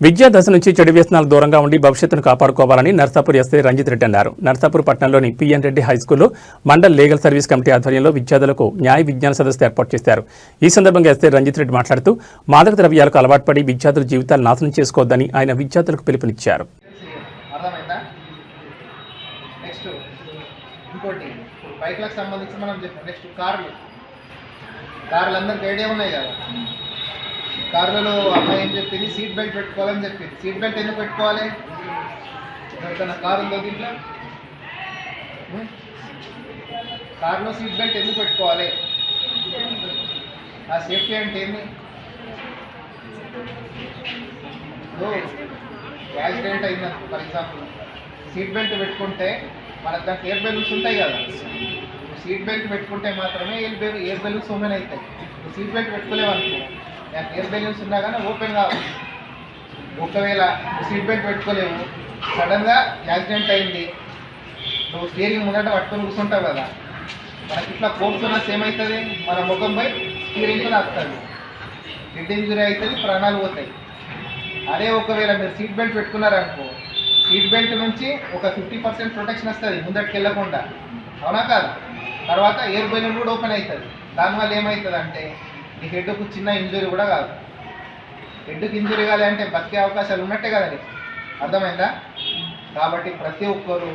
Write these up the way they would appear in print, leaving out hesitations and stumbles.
విద్యా దశ నుంచి చెడు వ్యసనాలకు దూరంగా ఉండి భవిష్యత్తును కాపాడుకోవాలని నర్సాపూర్ ఎస్ఐ రంజిత్ రెడ్డి అన్నారు. నర్సాపూర్ పట్టణంలోని పిఎన్ రెడ్డి హైస్కూల్లో మండల్ లీగల్ సర్వీస్ కమిటీ ఆధ్వర్యంలో విద్యార్థులకు న్యాయ విజ్ఞాన సదస్సు ఏర్పాటు చేశారు. ఈ సందర్భంగా ఎస్ఐ రంజిత్ రెడ్డి మాట్లాడుతూ మాదక ద్రవ్యాలకు అలవాటు పడి విద్యార్థుల జీవితాలు నాశనం చేసుకోవద్దని ఆయన విద్యార్థులకు పిలుపునిచ్చారు. కార్లలో అమ్మాయి ఏం చెప్పింది, సీట్ బెల్ట్ పెట్టుకోవాలని చెప్పింది. సీట్ బెల్ట్ ఎందుకు పెట్టుకోవాలి? ఎవరికైనా కారు ఉందో దీంట్లో? కార్లో సీట్ బెల్ట్ ఎందుకు పెట్టుకోవాలి? ఆ సేఫ్టీ అంటే ఏంది? యాక్సిడెంట్ అయింది ఫర్ ఎగ్జాంపుల్, సీట్ బెల్ట్ పెట్టుకుంటే మనకు దానికి ఎయిర్ బెలూన్స్ ఉంటాయి కదా. సీట్ బెల్ట్ పెట్టుకుంటే మాత్రమే ఎయిర్ బెలూన్స్ ఓపెన్ అవుతాయి. సీట్ బెల్ట్ పెట్టుకోలేవు అనుకో, ఎయిర్ బెలూన్స్ ఉన్నా కానీ ఓపెన్ కావు. ఒకవేళ సీట్ బెల్ట్ పెట్టుకోలేవు, సడన్గా యాక్సిడెంట్ అయింది, నువ్వు స్టీరింగ్ ముందట పట్టుకొని కూర్చుంటావు కదా, మనకి ఇట్లా కోర్సున్నా సేమ్ అవుతుంది, మన ముఖంపై స్టీరింగ్తో వస్తుంది, హెడ్ ఇంజురీ అవుతుంది, ప్రాణాలు పోతాయి. అదే ఒకవేళ మీరు సీట్ బెల్ట్ పెట్టుకున్నారనుకో, సీట్ బెల్ట్ నుంచి ఒక 50% ప్రొటెక్షన్ వస్తుంది ముందటికి వెళ్ళకుండా, అవునా కాదు? తర్వాత ఎయిర్ బెలూన్ కూడా ఓపెన్ అవుతుంది. దానివల్ల ఏమవుతుంది అంటే నీ హెడ్కు చిన్న ఇంజురీ కూడా కాదు. హెడ్కి ఇంజురీ కాదు అంటే బతికే అవకాశాలు ఉన్నట్టే కదండి, అర్థమైందా? కాబట్టి ప్రతి ఒక్కరు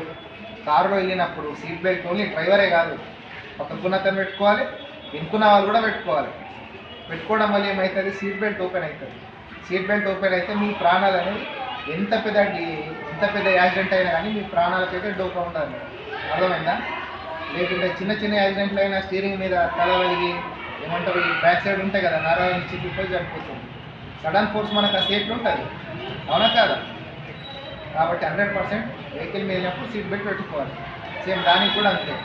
కారులో వెళ్ళినప్పుడు సీట్ బెల్ట్ ఓన్లీ డ్రైవరే కాదు, పక్కకున్న అతను పెట్టుకోవాలి, వెనుకున్న వాళ్ళు కూడా పెట్టుకోవాలి. పెట్టుకోవడం వల్ల ఏమవుతుంది, సీట్ బెల్ట్ ఓపెన్ అవుతుంది. సీట్ బెల్ట్ ఓపెన్ అయితే మీ ప్రాణాలు అనేది ఎంత పెద్ద యాక్సిడెంట్ అయినా కానీ మీ ప్రాణాలకైతే డోకా ఉండాలి, అర్థమైందా? లేకుంటే చిన్న చిన్న యాక్సిడెంట్లు అయినా స్టీరింగ్ మీద తల వలిగి ఏమంటారు, ఈ బ్యాక్ సైడ్ ఉంటాయి కదా, నరాలు చిక్కిపోయి చనిపోతుంది. సడన్ ఫోర్స్ మనకు ఆ సేఫ్టీ ఉంటుంది, అవునా కాదా? కాబట్టి 100% వెహికల్ మీద సీట్ బెల్ట్ పెట్టుకోవాలి. సేమ్ దానికి కూడా అంతే.